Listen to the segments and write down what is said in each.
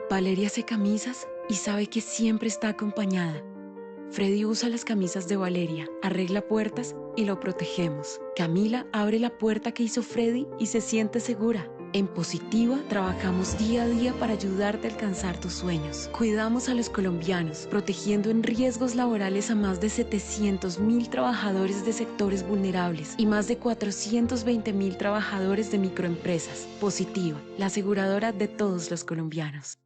Valeria hace camisas y sabe que siempre está acompañada. Freddy usa las camisas de Valeria, arregla puertas y lo protegemos. Camila abre la puerta que hizo Freddy y se siente segura. En Positiva trabajamos día a día para ayudarte a alcanzar tus sueños. Cuidamos a los colombianos, protegiendo en riesgos laborales a más de 700.000 trabajadores de sectores vulnerables y más de 420.000 trabajadores de microempresas. Positiva, la aseguradora de todos los colombianos.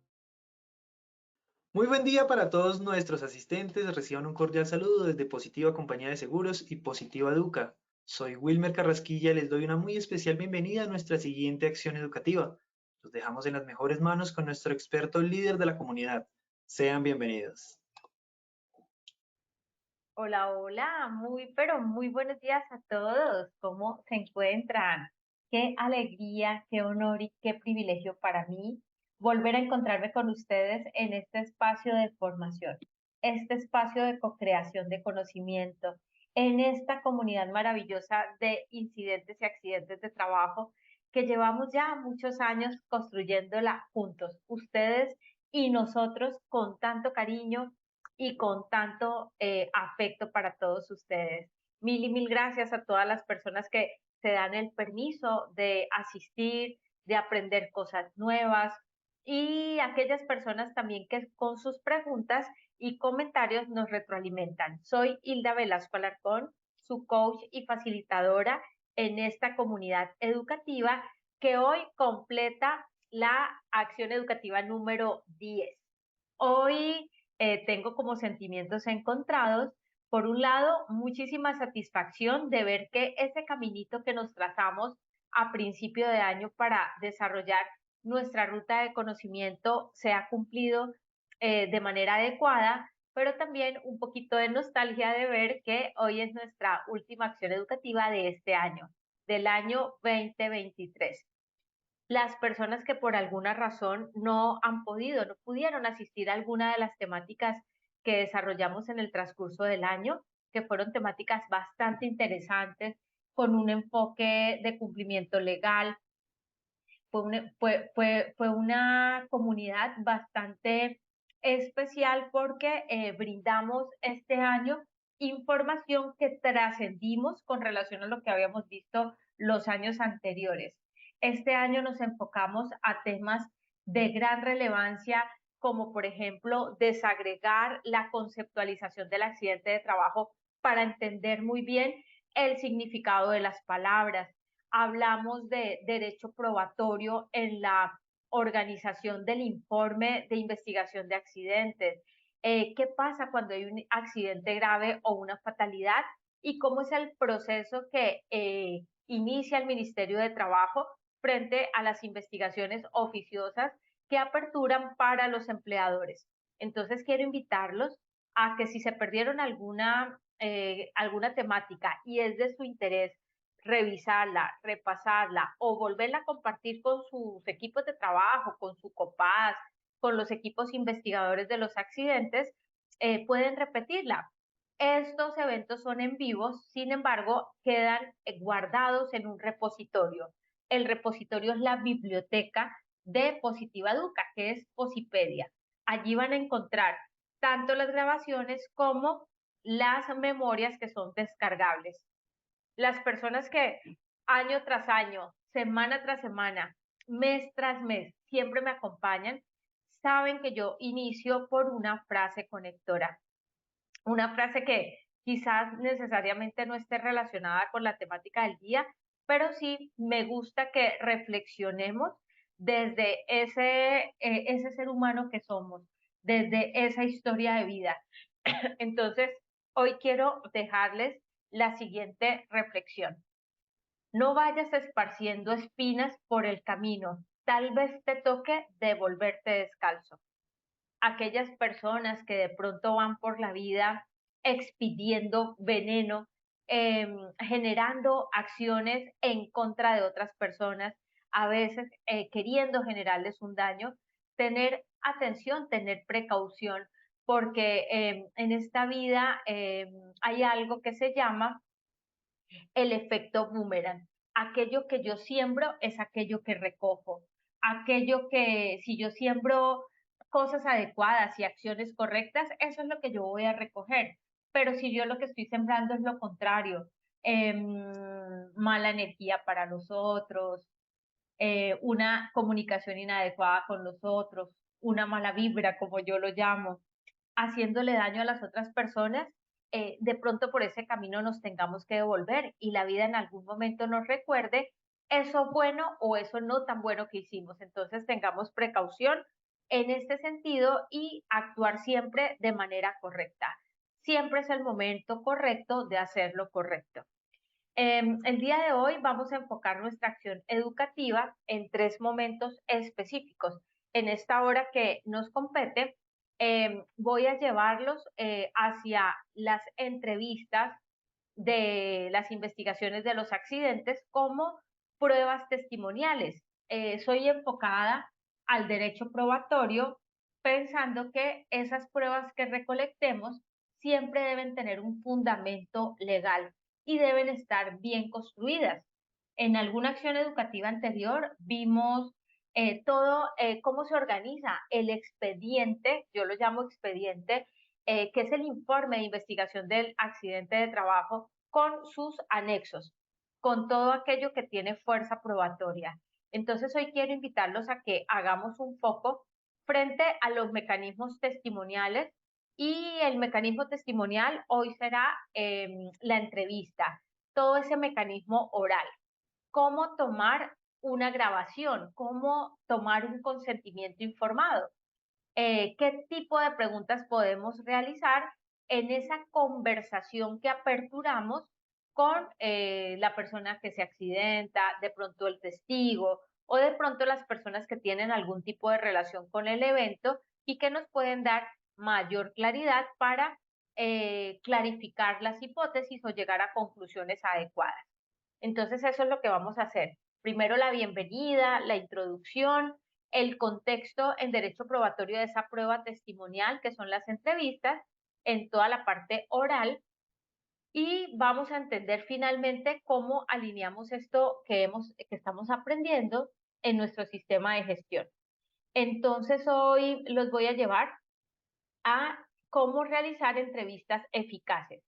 Muy buen día para todos nuestros asistentes. Reciban un cordial saludo desde Positiva Compañía de Seguros y Positiva Educa. Soy Wilmer Carrasquilla y les doy una muy especial bienvenida a nuestra siguiente acción educativa. Los dejamos en las mejores manos con nuestro experto líder de la comunidad. Sean bienvenidos. Hola, hola, pero muy buenos días a todos. ¿Cómo se encuentran? Qué alegría, qué honor y qué privilegio para mí volver a encontrarme con ustedes en este espacio de formación, este espacio de co-creación de conocimiento, en esta comunidad maravillosa de incidentes y accidentes de trabajo que llevamos ya muchos años construyéndola juntos, ustedes y nosotros con tanto cariño y con tanto afecto para todos ustedes. Mil y mil gracias a todas las personas que se dan el permiso de asistir, de aprender cosas nuevas y aquellas personas también que con sus preguntas y comentarios nos retroalimentan. Soy Hilda Velasco Alarcón, su coach y facilitadora en esta comunidad educativa que hoy completa la acción educativa número 10. Hoy tengo como sentimientos encontrados. Por un lado, muchísima satisfacción de ver que ese caminito que nos trazamos a principio de año para desarrollar nuestra ruta de conocimiento se ha cumplido de manera adecuada, pero también un poquito de nostalgia de ver que hoy es nuestra última acción educativa de este año, del año 2023. Las personas que por alguna razón no pudieron asistir a alguna de las temáticas que desarrollamos en el transcurso del año, que fueron temáticas bastante interesantes, con un enfoque de cumplimiento legal. Fue una comunidad bastante especial porque brindamos este año información que trascendimos con relación a lo que habíamos visto los años anteriores. Este año nos enfocamos a temas de gran relevancia, como por ejemplo desagregar la conceptualización del accidente de trabajo para entender muy bien el significado de las palabras. Hablamos de derecho probatorio en la organización del informe de investigación de accidentes. ¿Qué pasa cuando hay un accidente grave o una fatalidad? ¿Y cómo es el proceso que inicia el Ministerio de Trabajo frente a las investigaciones oficiosas que aperturan para los empleadores? Entonces, quiero invitarlos a que si se perdieron alguna temática y es de su interés revisarla, repasarla o volverla a compartir con sus equipos de trabajo, con su COPAS, con los equipos investigadores de los accidentes, pueden repetirla. Estos eventos son en vivo, sin embargo, quedan guardados en un repositorio. El repositorio es la biblioteca de Positiva Educa, que es Posipedia. Allí van a encontrar tanto las grabaciones como las memorias que son descargables. Las personas que año tras año, semana tras semana, mes tras mes, siempre me acompañan, saben que yo inicio por una frase conectora, una frase que quizás necesariamente no esté relacionada con la temática del día, pero sí me gusta que reflexionemos desde ese ser humano que somos, desde esa historia de vida. Entonces, hoy quiero dejarles la siguiente reflexión. No vayas esparciendo espinas por el camino. Tal vez te toque devolverte descalzo. Aquellas personas que de pronto van por la vida expidiendo veneno, generando acciones en contra de otras personas, a veces queriendo generarles un daño, tener atención, tener precaución, porque en esta vida hay algo que se llama el efecto boomerang. Aquello que yo siembro es aquello que recojo. Aquello que si yo siembro cosas adecuadas y acciones correctas, eso es lo que yo voy a recoger. Pero si yo lo que estoy sembrando es lo contrario, mala energía para los otros, una comunicación inadecuada con los otros, una mala vibra, como yo lo llamo, haciéndole daño a las otras personas, de pronto por ese camino nos tengamos que devolver y la vida en algún momento nos recuerde eso bueno o eso no tan bueno que hicimos. Entonces tengamos precaución en este sentido y actuar siempre de manera correcta. Siempre es el momento correcto de hacer lo correcto. El día de hoy vamos a enfocar nuestra acción educativa en tres momentos específicos. En esta hora que nos compete, voy a llevarlos hacia las entrevistas de las investigaciones de los accidentes como pruebas testimoniales. Soy enfocada al derecho probatorio, pensando que esas pruebas que recolectemos siempre deben tener un fundamento legal y deben estar bien construidas. En alguna acción educativa anterior vimos todo cómo se organiza el expediente, yo lo llamo expediente, que es el informe de investigación del accidente de trabajo con sus anexos, con todo aquello que tiene fuerza probatoria. Entonces hoy quiero invitarlos a que hagamos un foco frente a los mecanismos testimoniales y el mecanismo testimonial hoy será la entrevista, todo ese mecanismo oral. Cómo tomar una grabación, cómo tomar un consentimiento informado, qué tipo de preguntas podemos realizar en esa conversación que aperturamos con la persona que se accidenta, de pronto el testigo o de pronto las personas que tienen algún tipo de relación con el evento y que nos pueden dar mayor claridad para clarificar las hipótesis o llegar a conclusiones adecuadas. Entonces eso es lo que vamos a hacer. Primero la bienvenida, la introducción, el contexto en derecho probatorio de esa prueba testimonial, que son las entrevistas, en toda la parte oral, y vamos a entender finalmente cómo alineamos esto que estamos aprendiendo en nuestro sistema de gestión. Entonces hoy los voy a llevar a cómo realizar entrevistas eficaces.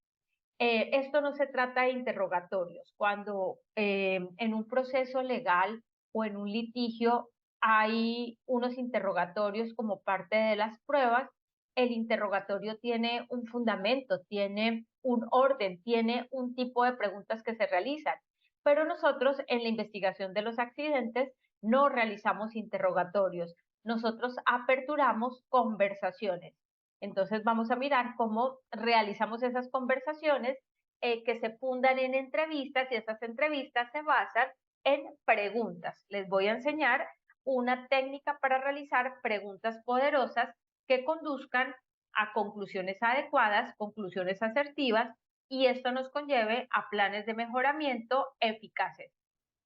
Esto no se trata de interrogatorios. Cuando en un proceso legal o en un litigio hay unos interrogatorios como parte de las pruebas, el interrogatorio tiene un fundamento, tiene un orden, tiene un tipo de preguntas que se realizan. Pero nosotros en la investigación de los accidentes no realizamos interrogatorios, nosotros aperturamos conversaciones. Entonces vamos a mirar cómo realizamos esas conversaciones que se fundan en entrevistas y esas entrevistas se basan en preguntas. Les voy a enseñar una técnica para realizar preguntas poderosas que conduzcan a conclusiones adecuadas, conclusiones asertivas y esto nos conlleve a planes de mejoramiento eficaces.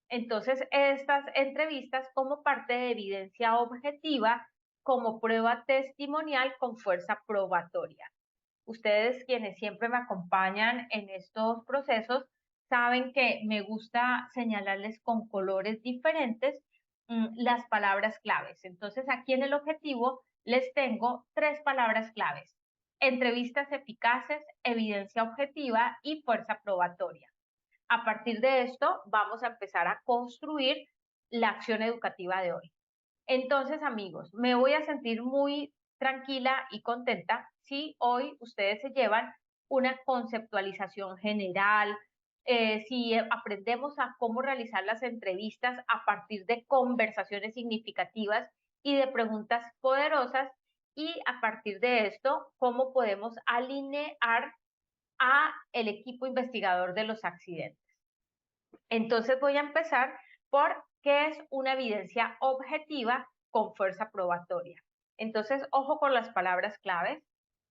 Entonces, estas entrevistas como parte de evidencia objetiva, como prueba testimonial con fuerza probatoria. Ustedes quienes siempre me acompañan en estos procesos saben que me gusta señalarles con colores diferentes las palabras claves. Entonces, aquí en el objetivo les tengo tres palabras claves: entrevistas eficaces, evidencia objetiva y fuerza probatoria. A partir de esto, vamos a empezar a construir la acción educativa de hoy. Entonces, amigos, me voy a sentir muy tranquila y contenta si hoy ustedes se llevan una conceptualización general, si aprendemos a cómo realizar las entrevistas a partir de conversaciones significativas y de preguntas poderosas, y a partir de esto, cómo podemos alinear a el equipo investigador de los accidentes. Entonces voy a empezar por qué es una evidencia objetiva con fuerza probatoria. Entonces, ojo con las palabras claves.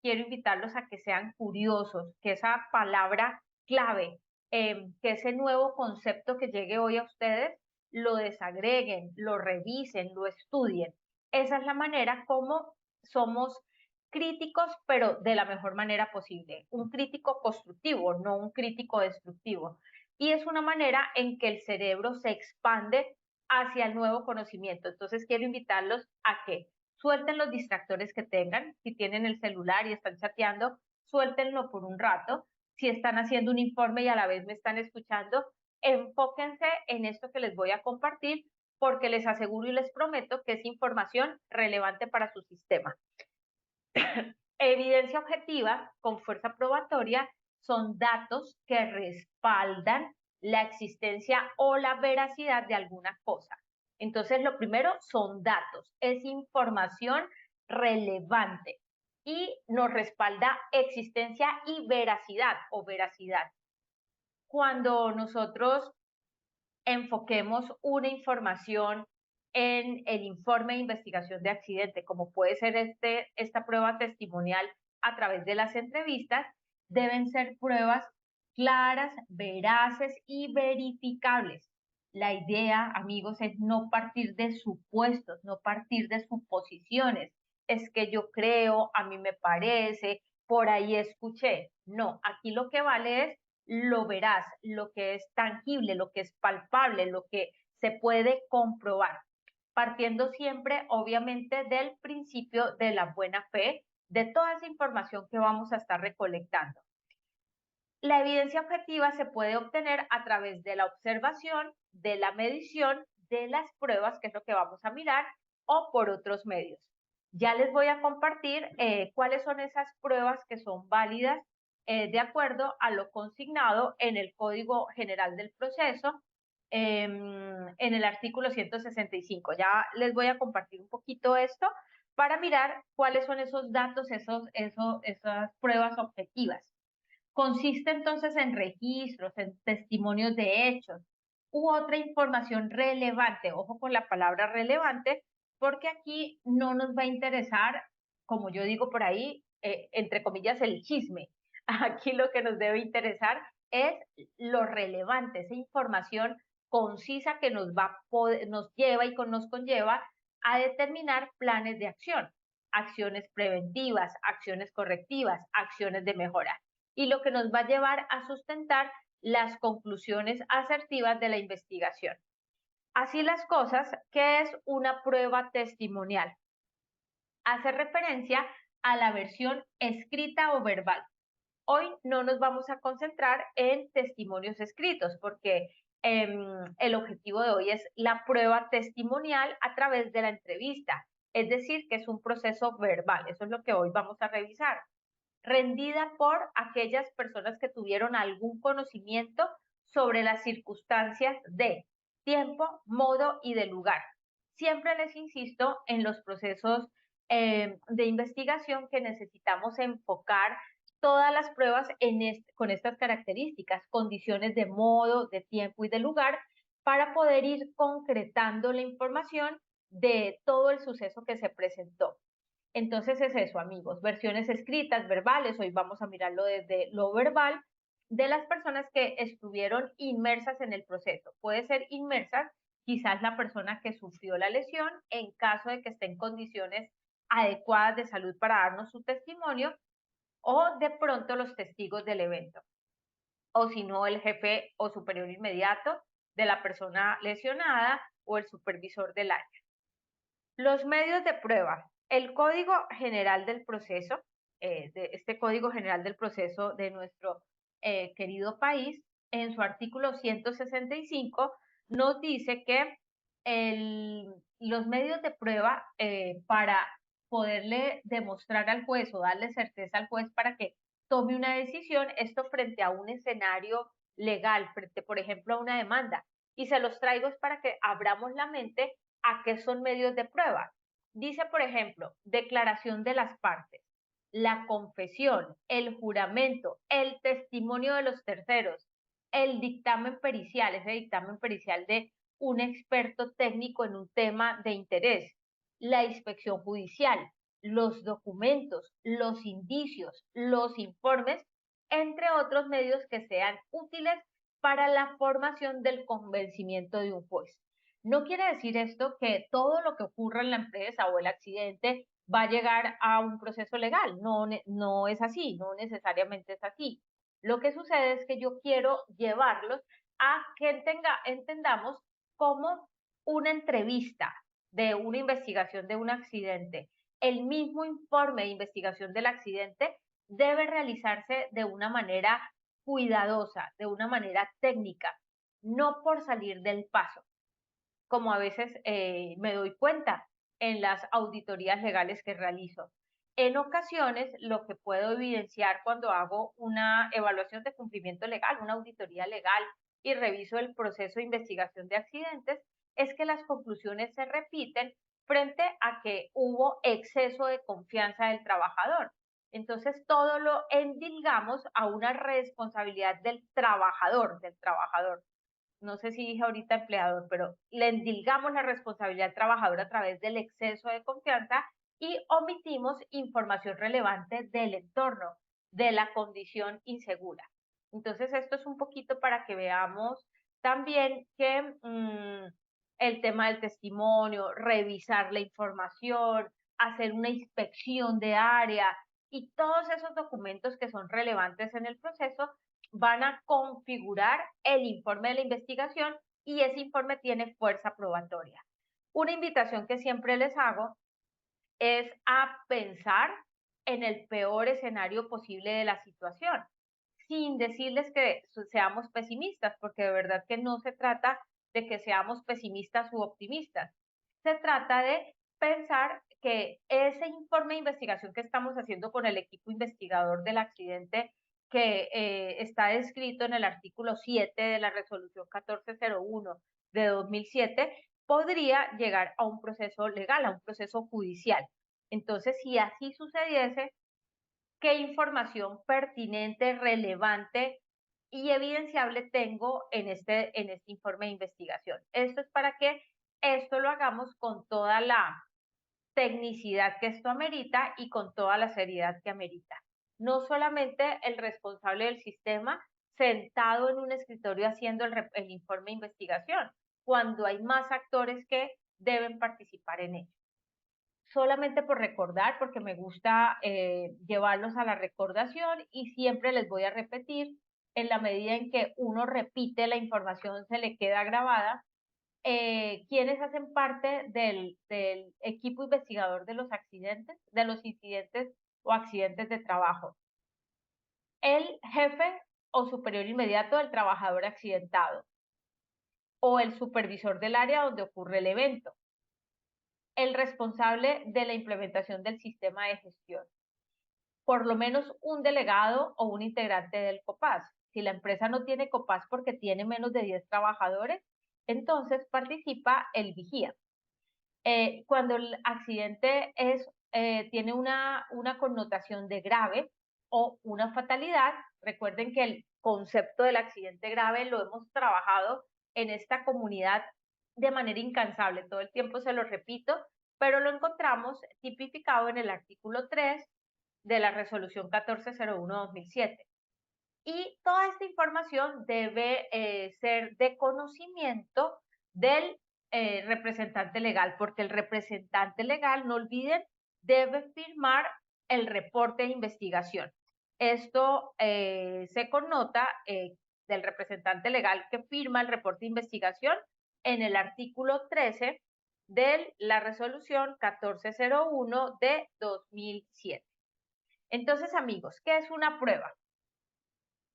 Quiero invitarlos a que sean curiosos, que esa palabra clave, que ese nuevo concepto que llegue hoy a ustedes, lo desagreguen, lo revisen, lo estudien. Esa es la manera como somos críticos, pero de la mejor manera posible. Un crítico constructivo, no un crítico destructivo. Y es una manera en que el cerebro se expande hacia el nuevo conocimiento. Entonces quiero invitarlos a que suelten los distractores que tengan. Si tienen el celular y están chateando, suéltenlo por un rato. Si están haciendo un informe y a la vez me están escuchando, enfóquense en esto que les voy a compartir, porque les aseguro y les prometo que es información relevante para su sistema. Evidencia objetiva con fuerza probatoria son datos que respaldan la existencia o la veracidad de alguna cosa. Entonces, lo primero son datos, es información relevante y nos respalda existencia y veracidad o veracidad. Cuando nosotros enfoquemos una información en el informe de investigación de accidente, como puede ser esta prueba testimonial a través de las entrevistas, deben ser pruebas claras, veraces y verificables. La idea, amigos, es no partir de supuestos, no partir de suposiciones. Es que yo creo, a mí me parece, por ahí escuché. No, aquí lo que vale es lo veraz, lo que es tangible, lo que es palpable, lo que se puede comprobar, partiendo siempre, obviamente, del principio de la buena fe, de toda esa información que vamos a estar recolectando. La evidencia objetiva se puede obtener a través de la observación, de la medición, de las pruebas, que es lo que vamos a mirar, o por otros medios. Ya les voy a compartir cuáles son esas pruebas que son válidas de acuerdo a lo consignado en el Código General del Proceso, en el artículo 165. Ya les voy a compartir un poquito esto para mirar cuáles son esos datos, esas pruebas objetivas. Consiste entonces en registros, en testimonios de hechos u otra información relevante. Ojo con la palabra relevante, porque aquí no nos va a interesar, como yo digo por ahí, entre comillas, el chisme. Aquí lo que nos debe interesar es lo relevante, esa información concisa que nos lleva y nos conlleva a determinar planes de acción, acciones preventivas, acciones correctivas, acciones de mejora, y lo que nos va a llevar a sustentar las conclusiones asertivas de la investigación. Así las cosas, ¿qué es una prueba testimonial? Hace referencia a la versión escrita o verbal. Hoy no nos vamos a concentrar en testimonios escritos porque el objetivo de hoy es la prueba testimonial a través de la entrevista, es decir, que es un proceso verbal. Eso es lo que hoy vamos a revisar, rendida por aquellas personas que tuvieron algún conocimiento sobre las circunstancias de tiempo, modo y de lugar. Siempre les insisto en los procesos de investigación que necesitamos enfocar todas las pruebas con estas características, condiciones de modo, de tiempo y de lugar, para poder ir concretando la información de todo el suceso que se presentó. Entonces es eso, amigos, versiones escritas, verbales, hoy vamos a mirarlo desde lo verbal, de las personas que estuvieron inmersas en el proceso. Puede ser inmersas, quizás la persona que sufrió la lesión, en caso de que esté en condiciones adecuadas de salud para darnos su testimonio, o de pronto los testigos del evento, o si no, el jefe o superior inmediato de la persona lesionada o el supervisor del área. Los medios de prueba. El Código General del Proceso, de este Código General del Proceso de nuestro querido país, en su artículo 165, nos dice que los medios de prueba para poderle demostrar al juez o darle certeza al juez para que tome una decisión, esto frente a un escenario legal, frente, por ejemplo, a una demanda. Y se los traigo es para que abramos la mente a qué son medios de prueba. Dice, por ejemplo, declaración de las partes, la confesión, el juramento, el testimonio de los terceros, el dictamen pericial, ese dictamen pericial de un experto técnico en un tema de interés, la inspección judicial, los documentos, los indicios, los informes, entre otros medios que sean útiles para la formación del convencimiento de un juez. No quiere decir esto que todo lo que ocurra en la empresa o el accidente va a llegar a un proceso legal. No, no es así, no necesariamente es así. Lo que sucede es que yo quiero llevarlos a que entendamos como una entrevista, de una investigación de un accidente, el mismo informe de investigación del accidente debe realizarse de una manera cuidadosa, de una manera técnica, no por salir del paso, como a veces me doy cuenta en las auditorías legales que realizo. En ocasiones, lo que puedo evidenciar cuando hago una evaluación de cumplimiento legal, una auditoría legal y reviso el proceso de investigación de accidentes, es que las conclusiones se repiten frente a que hubo exceso de confianza del trabajador. Entonces, todo lo endilgamos a una responsabilidad del trabajador, no sé si dije ahorita empleador, pero le endilgamos la responsabilidad al trabajador a través del exceso de confianza y omitimos información relevante del entorno, de la condición insegura. Entonces, esto es un poquito para que veamos también que el tema del testimonio, revisar la información, hacer una inspección de área y todos esos documentos que son relevantes en el proceso van a configurar el informe de la investigación y ese informe tiene fuerza probatoria. Una invitación que siempre les hago es a pensar en el peor escenario posible de la situación, sin decirles que seamos pesimistas, porque de verdad que no se trata de que seamos pesimistas u optimistas. Se trata de pensar que ese informe de investigación que estamos haciendo con el equipo investigador del accidente que está descrito en el artículo 7 de la resolución 1401 de 2007, podría llegar a un proceso legal, a un proceso judicial. Entonces, si así sucediese, ¿qué información pertinente, relevante y evidenciable tengo en este informe de investigación? Esto es para que esto lo hagamos con toda la tecnicidad que esto amerita y con toda la seriedad que amerita. No solamente el responsable del sistema sentado en un escritorio haciendo el informe de investigación, cuando hay más actores que deben participar en ello. Solamente por recordar, porque me gusta llevarlos a la recordación y siempre les voy a repetir, en la medida en que uno repite la información se le queda grabada, quienes hacen parte del equipo investigador de los accidentes, de los incidentes o accidentes de trabajo. El jefe o superior inmediato del trabajador accidentado o el supervisor del área donde ocurre el evento, el responsable de la implementación del sistema de gestión, por lo menos un delegado o un integrante del COPAS. Si la empresa no tiene COPAS porque tiene menos de 10 trabajadores, entonces participa el vigía. Cuando el accidente tiene una connotación de grave o una fatalidad, recuerden que el concepto del accidente grave lo hemos trabajado en esta comunidad de manera incansable, todo el tiempo se lo repito, pero lo encontramos tipificado en el artículo 3 de la resolución 1401-2007. Y toda esta información debe ser de conocimiento del representante legal, porque el representante legal, no olviden, debe firmar el reporte de investigación. Esto se connota del representante legal que firma el reporte de investigación en el artículo 13 de la resolución 1401 de 2007. Entonces, amigos, ¿qué es una prueba?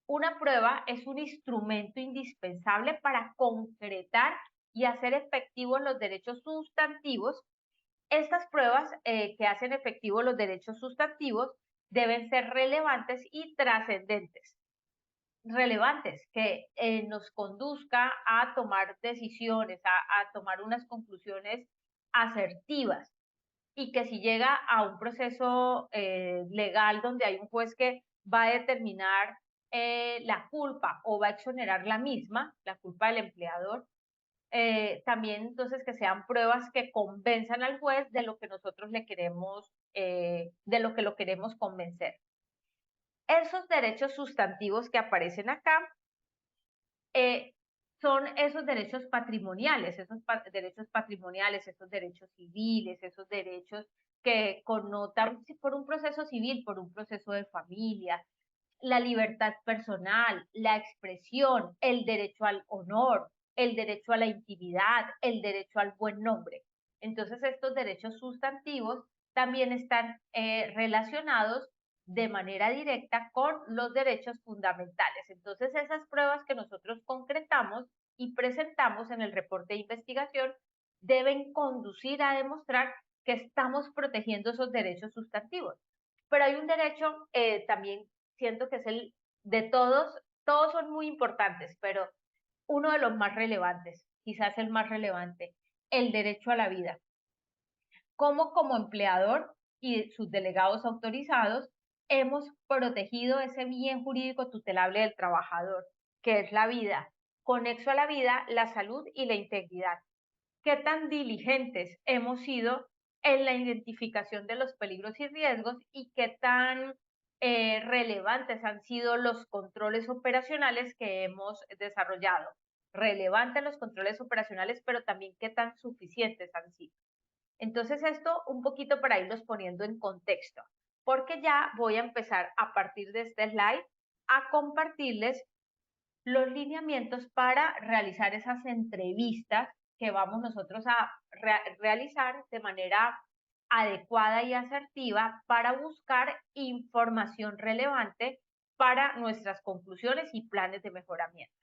Una prueba es un instrumento indispensable para concretar y hacer efectivos los derechos sustantivos. Estas pruebas que hacen efectivos los derechos sustantivos deben ser relevantes y trascendentes. Relevantes, que nos conduzca a tomar decisiones, a tomar unas conclusiones asertivas y que si llega a un proceso legal donde hay un juez que va a determinar la culpa o va a exonerar la misma, la culpa del empleador, también entonces que sean pruebas que convenzan al juez de lo que nosotros le queremos, de lo que lo queremos convencer. Esos derechos sustantivos que aparecen acá son esos derechos patrimoniales, esos derechos civiles, esos derechos que connotan por un proceso civil, por un proceso de familia, la libertad personal, la expresión, el derecho al honor, el derecho a la intimidad, el derecho al buen nombre. Entonces, estos derechos sustantivos también están relacionados de manera directa con los derechos fundamentales. Entonces, esas pruebas que nosotros concretamos y presentamos en el reporte de investigación deben conducir a demostrar que estamos protegiendo esos derechos sustantivos. Pero hay un derecho, también siento que es el de todos, todos son muy importantes, pero uno de los más relevantes, quizás el más relevante, el derecho a la vida. Cómo como empleador y sus delegados autorizados hemos protegido ese bien jurídico tutelable del trabajador, que es la vida, conexo a la vida, la salud y la integridad. ¿Qué tan diligentes hemos sido en la identificación de los peligros y riesgos y qué tan relevantes han sido los controles operacionales que hemos desarrollado? Relevantes los controles operacionales, pero también qué tan suficientes han sido. Entonces, esto un poquito para irlos poniendo en contexto, porque ya voy a empezar a partir de este slide a compartirles los lineamientos para realizar esas entrevistas que vamos nosotros a realizar de manera adecuada y asertiva para buscar información relevante para nuestras conclusiones y planes de mejoramiento.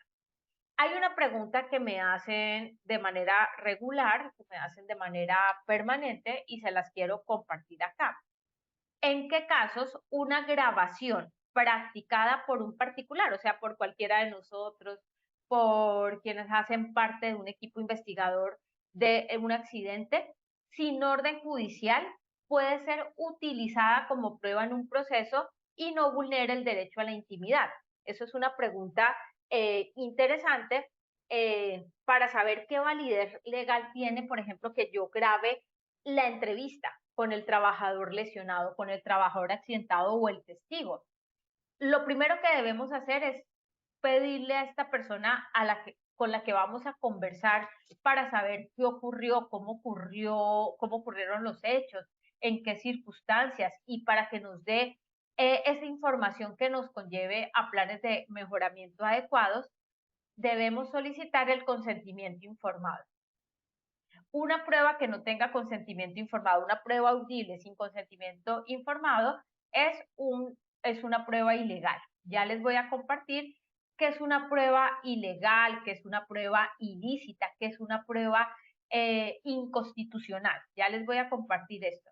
Hay una pregunta que me hacen de manera regular, que me hacen de manera permanente y se las quiero compartir acá. ¿En qué casos una grabación practicada por un particular, o sea, por cualquiera de nosotros, por quienes hacen parte de un equipo investigador de un accidente, sin orden judicial, puede ser utilizada como prueba en un proceso y no vulnera el derecho a la intimidad? Eso es una pregunta interesante para saber qué validez legal tiene, por ejemplo, que yo grabe la entrevista con el trabajador lesionado, con el trabajador accidentado o el testigo. Lo primero que debemos hacer es pedirle a esta persona con la que vamos a conversar para saber qué ocurrió, cómo ocurrieron los hechos, en qué circunstancias y para que nos dé esa información que nos conlleve a planes de mejoramiento adecuados, debemos solicitar el consentimiento informado. Una prueba que no tenga consentimiento informado, una prueba audible sin consentimiento informado, es una prueba ilegal. Ya les voy a compartir qué es una prueba ilegal, qué es una prueba ilícita, qué es una prueba inconstitucional. Ya les voy a compartir esto.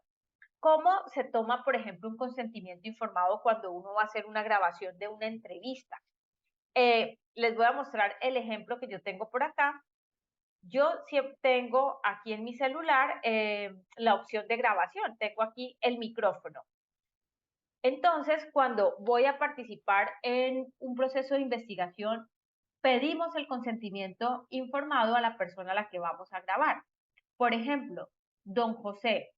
¿Cómo se toma, por ejemplo, un consentimiento informado cuando uno va a hacer una grabación de una entrevista? Les voy a mostrar el ejemplo que yo tengo por acá. Yo siempre tengo aquí en mi celular la opción de grabación, tengo aquí el micrófono. Entonces, cuando voy a participar en un proceso de investigación, pedimos el consentimiento informado a la persona a la que vamos a grabar. Por ejemplo, don José,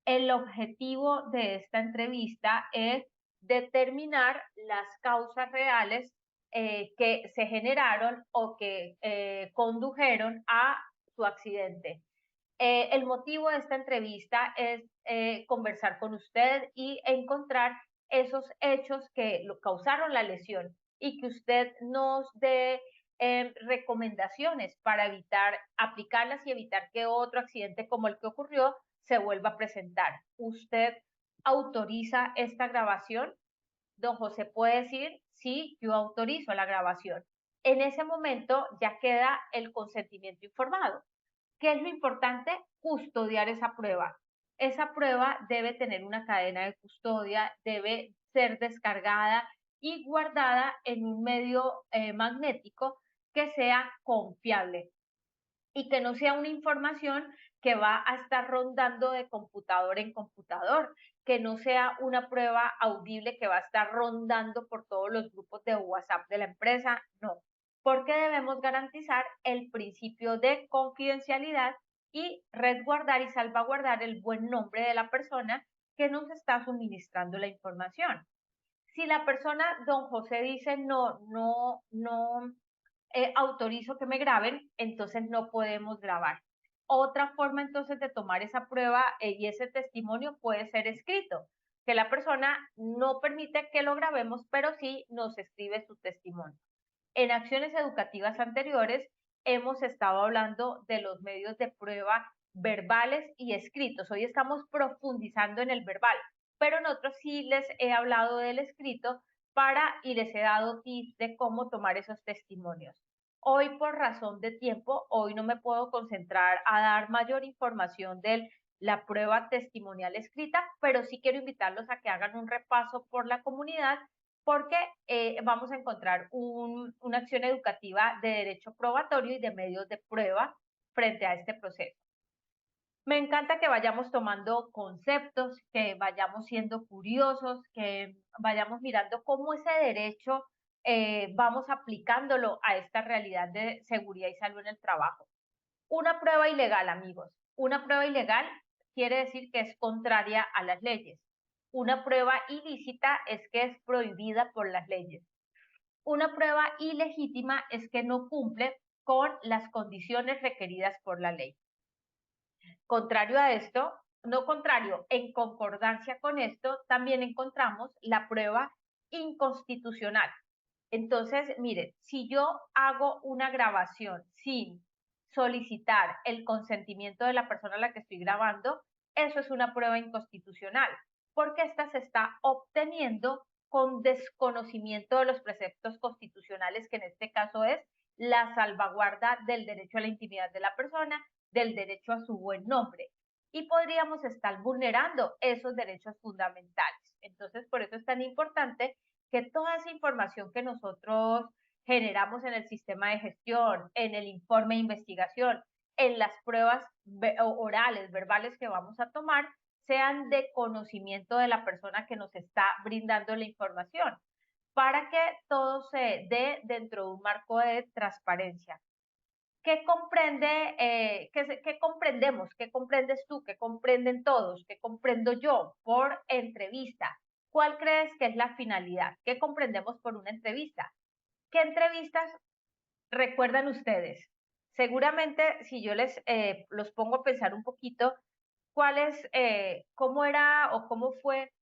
el objetivo de esta entrevista es determinar las causas reales que se generaron o que condujeron a su accidente. El motivo de esta entrevista es conversar con usted y encontrar esos hechos que lo causaron la lesión y que usted nos dé recomendaciones para evitar aplicarlas y evitar que otro accidente como el que ocurrió se vuelva a presentar. ¿Usted autoriza esta grabación? Don José puede decir, sí, yo autorizo la grabación. En ese momento ya queda el consentimiento informado. ¿Qué es lo importante? Custodiar esa prueba. Esa prueba debe tener una cadena de custodia, debe ser descargada y guardada en un medio magnético que sea confiable y que no sea una información que va a estar rondando de computador en computador, que no sea una prueba audible que va a estar rondando por todos los grupos de WhatsApp de la empresa, no, porque debemos garantizar el principio de confidencialidad y resguardar y salvaguardar el buen nombre de la persona que nos está suministrando la información. Si la persona, don José, dice no autorizo que me graben, entonces no podemos grabar. Otra forma entonces de tomar esa prueba y ese testimonio puede ser escrito, que la persona no permite que lo grabemos, pero sí nos escribe su testimonio. En acciones educativas anteriores hemos estado hablando de los medios de prueba verbales y escritos. Hoy estamos profundizando en el verbal, pero en otros sí les he hablado del escrito y les he dado tips de cómo tomar esos testimonios. Hoy, por razón de tiempo, hoy no me puedo concentrar a dar mayor información de la prueba testimonial escrita, pero sí quiero invitarlos a que hagan un repaso por la comunidad porque vamos a encontrar una acción educativa de derecho probatorio y de medios de prueba frente a este proceso. Me encanta que vayamos tomando conceptos, que vayamos siendo curiosos, que vayamos mirando cómo ese derecho vamos aplicándolo a esta realidad de seguridad y salud en el trabajo. Una prueba ilegal, amigos. Una prueba ilegal quiere decir que es contraria a las leyes. Una prueba ilícita es que es prohibida por las leyes. Una prueba ilegítima es que no cumple con las condiciones requeridas por la ley. Contrario a esto, no contrario, en concordancia con esto, también encontramos la prueba inconstitucional. Entonces, miren, si yo hago una grabación sin solicitar el consentimiento de la persona a la que estoy grabando, eso es una prueba inconstitucional, porque esta se está obteniendo con desconocimiento de los preceptos constitucionales, que en este caso es la salvaguarda del derecho a la intimidad de la persona, del derecho a su buen nombre. Y podríamos estar vulnerando esos derechos fundamentales. Entonces, por eso es tan importante que toda esa información que nosotros generamos en el sistema de gestión, en el informe de investigación, en las pruebas orales, verbales que vamos a tomar, sean de conocimiento de la persona que nos está brindando la información, para que todo se dé dentro de un marco de transparencia. ¿Qué comprende, qué comprendemos? ¿Qué comprendes tú? ¿Qué comprenden todos? ¿Qué comprendo yo por entrevista? ¿Cuál crees que es la finalidad? ¿Qué comprendemos por una entrevista? ¿Qué entrevistas recuerdan ustedes? Seguramente, si yo los pongo a pensar un poquito, cómo era o cómo fue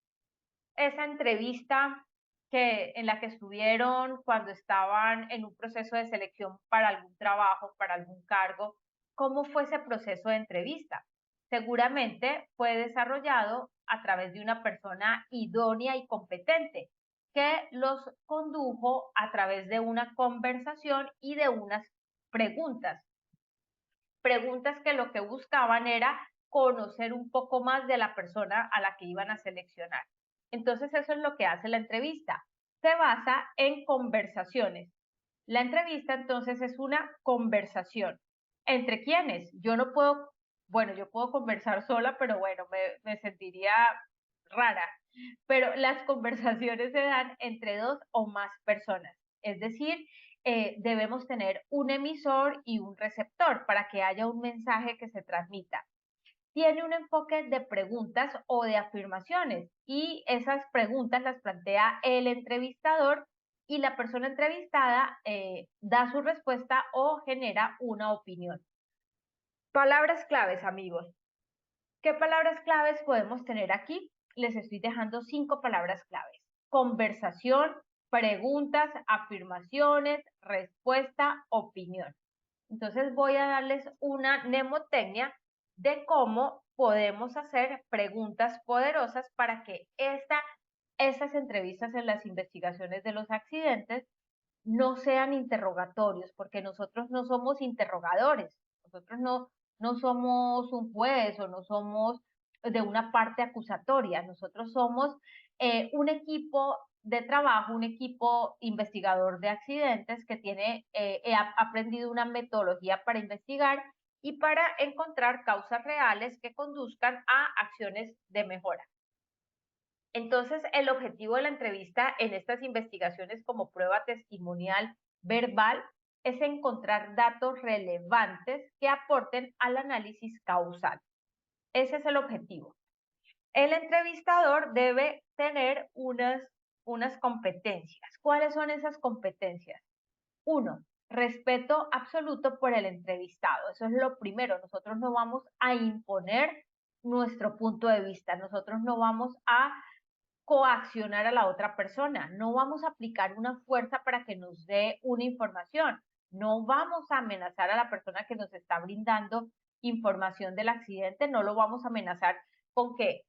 esa entrevista en la que estuvieron cuando estaban en un proceso de selección para algún trabajo, para algún cargo, ¿cómo fue ese proceso de entrevista? Seguramente fue desarrollado a través de una persona idónea y competente que los condujo a través de una conversación y de unas preguntas. Preguntas que lo que buscaban era conocer un poco más de la persona a la que iban a seleccionar. Entonces, eso es lo que hace la entrevista. Se basa en conversaciones. La entrevista, entonces, es una conversación. ¿Entre quiénes? Yo no puedo, bueno, yo puedo conversar sola, pero bueno, me sentiría rara. Pero las conversaciones se dan entre dos o más personas. Es decir, debemos tener un emisor y un receptor para que haya un mensaje que se transmita. Tiene un enfoque de preguntas o de afirmaciones y esas preguntas las plantea el entrevistador y la persona entrevistada da su respuesta o genera una opinión. Palabras claves, amigos. ¿Qué palabras claves podemos tener aquí? Les estoy dejando 5 palabras claves. Conversación, preguntas, afirmaciones, respuesta, opinión. Entonces voy a darles una mnemotecnia de cómo podemos hacer preguntas poderosas para que estas entrevistas en las investigaciones de los accidentes no sean interrogatorios, porque nosotros no somos interrogadores, nosotros no somos un juez o no somos de una parte acusatoria, nosotros somos un equipo de trabajo, un equipo investigador de accidentes que ha aprendido una metodología para investigar y para encontrar causas reales que conduzcan a acciones de mejora. Entonces, el objetivo de la entrevista en estas investigaciones como prueba testimonial verbal es encontrar datos relevantes que aporten al análisis causal. Ese es el objetivo. El entrevistador debe tener unas competencias. ¿Cuáles son esas competencias? 1. Respeto absoluto por el entrevistado. Eso es lo primero. Nosotros no vamos a imponer nuestro punto de vista. Nosotros no vamos a coaccionar a la otra persona, no vamos a aplicar una fuerza para que nos dé una información, no vamos a amenazar a la persona que nos está brindando información del accidente, no lo vamos a amenazar con que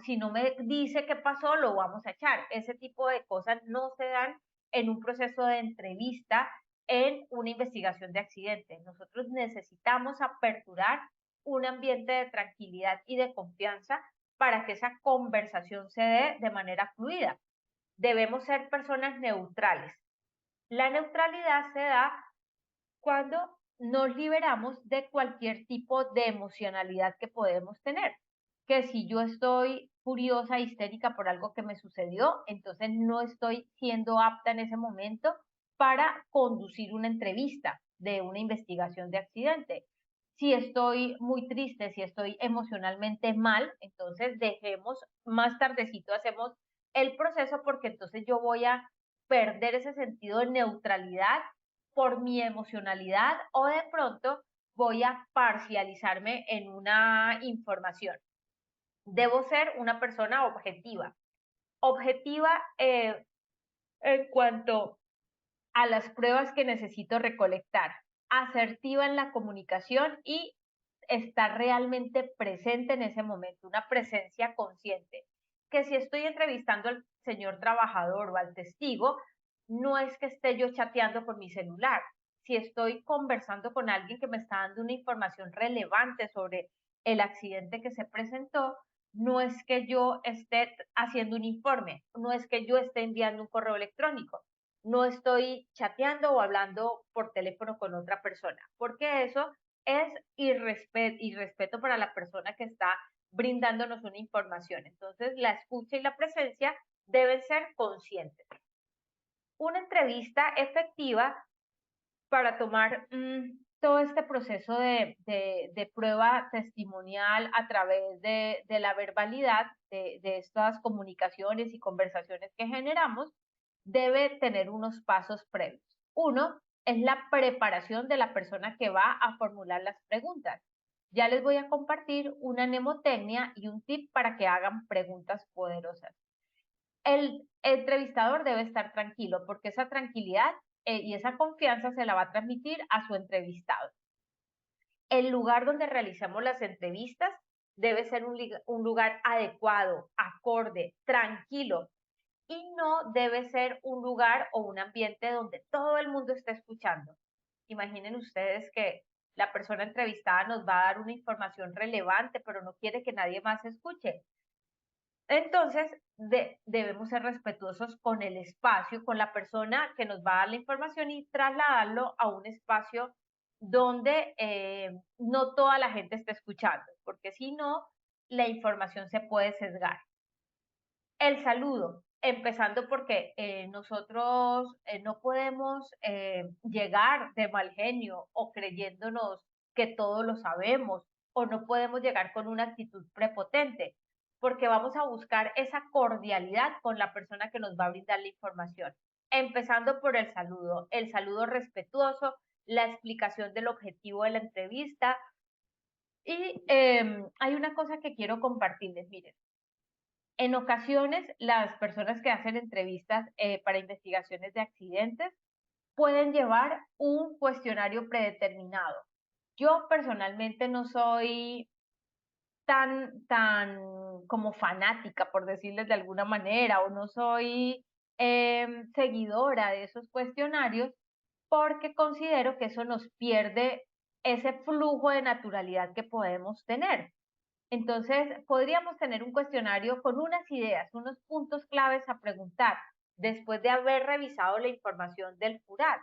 si no me dice qué pasó, lo vamos a echar. Ese tipo de cosas no se dan en un proceso de entrevista en una investigación de accidente. Nosotros necesitamos aperturar un ambiente de tranquilidad y de confianza para que esa conversación se dé de manera fluida. Debemos ser personas neutrales. La neutralidad se da cuando nos liberamos de cualquier tipo de emocionalidad que podemos tener. Que si yo estoy furiosa, histérica por algo que me sucedió, entonces no estoy siendo apta en ese momento para conducir una entrevista de una investigación de accidente. Si estoy muy triste, si estoy emocionalmente mal, entonces dejemos, más tardecito hacemos el proceso, porque entonces yo voy a perder ese sentido de neutralidad por mi emocionalidad, o de pronto voy a parcializarme en una información. Debo ser una persona objetiva. Objetiva en cuanto a las pruebas que necesito recolectar. Asertiva en la comunicación y estar realmente presente en ese momento, una presencia consciente. Que si estoy entrevistando al señor trabajador o al testigo, no es que esté yo chateando por mi celular. Si estoy conversando con alguien que me está dando una información relevante sobre el accidente que se presentó, no es que yo esté haciendo un informe, no es que yo esté enviando un correo electrónico, no estoy chateando o hablando por teléfono con otra persona, porque eso es irrespeto para la persona que está brindándonos una información. Entonces, la escucha y la presencia deben ser conscientes. Una entrevista efectiva para tomar todo este proceso de prueba testimonial a través de la verbalidad de estas comunicaciones y conversaciones que generamos, debe tener unos pasos previos. Uno es la preparación de la persona que va a formular las preguntas. Ya les voy a compartir una mnemotecnia y un tip para que hagan preguntas poderosas. El entrevistador debe estar tranquilo, porque esa tranquilidad y esa confianza se la va a transmitir a su entrevistado. El lugar donde realicemos las entrevistas debe ser un lugar adecuado, acorde, tranquilo, y no debe ser un lugar o un ambiente donde todo el mundo esté escuchando. Imaginen ustedes que la persona entrevistada nos va a dar una información relevante, pero no quiere que nadie más escuche. Entonces, debemos ser respetuosos con el espacio, con la persona que nos va a dar la información, y trasladarlo a un espacio donde no toda la gente esté escuchando, porque si no, la información se puede sesgar. El saludo, empezando porque nosotros no podemos llegar de mal genio o creyéndonos que todo lo sabemos, o no podemos llegar con una actitud prepotente, porque vamos a buscar esa cordialidad con la persona que nos va a brindar la información. Empezando por el saludo respetuoso, la explicación del objetivo de la entrevista. Y hay una cosa que quiero compartirles, miren. En ocasiones, las personas que hacen entrevistas para investigaciones de accidentes pueden llevar un cuestionario predeterminado. Yo personalmente no soy tan como fanática, por decirles de alguna manera, o no soy seguidora de esos cuestionarios, porque considero que eso nos pierde ese flujo de naturalidad que podemos tener. Entonces, podríamos tener un cuestionario con unas ideas, unos puntos claves a preguntar después de haber revisado la información del jurado,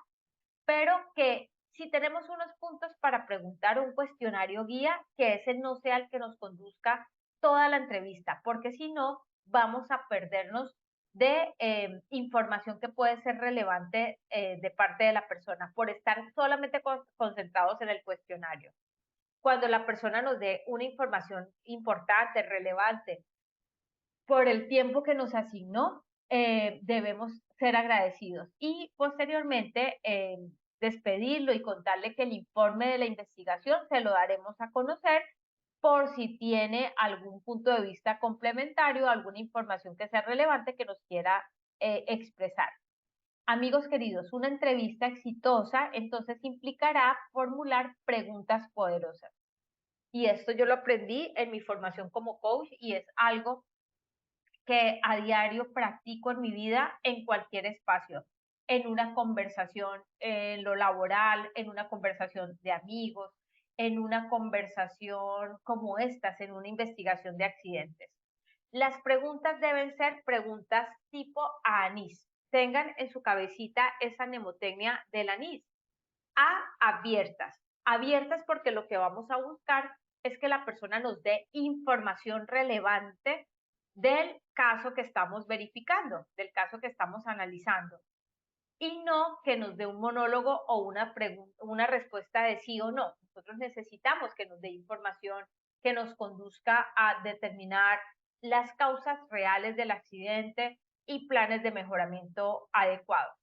pero que si tenemos unos puntos para preguntar, un cuestionario guía, que ese no sea el que nos conduzca toda la entrevista, porque si no, vamos a perdernos de información que puede ser relevante de parte de la persona por estar solamente concentrados en el cuestionario. Cuando la persona nos dé una información importante, relevante, por el tiempo que nos asignó, debemos ser agradecidos y posteriormente despedirlo y contarle que el informe de la investigación se lo daremos a conocer por si tiene algún punto de vista complementario, alguna información que sea relevante que nos quiera expresar. Amigos queridos, una entrevista exitosa entonces implicará formular preguntas poderosas. Y esto yo lo aprendí en mi formación como coach y es algo que a diario practico en mi vida en cualquier espacio, en una conversación, en lo laboral, en una conversación de amigos, en una conversación como estas, en una investigación de accidentes. Las preguntas deben ser preguntas tipo anís. Tengan en su cabecita esa mnemotecnia del anís. A, abiertas. Abiertas porque lo que vamos a buscar es que la persona nos dé información relevante del caso que estamos verificando, del caso que estamos analizando, y no que nos dé un monólogo o una respuesta de sí o no. Nosotros necesitamos que nos dé información que nos conduzca a determinar las causas reales del accidente y planes de mejoramiento adecuados.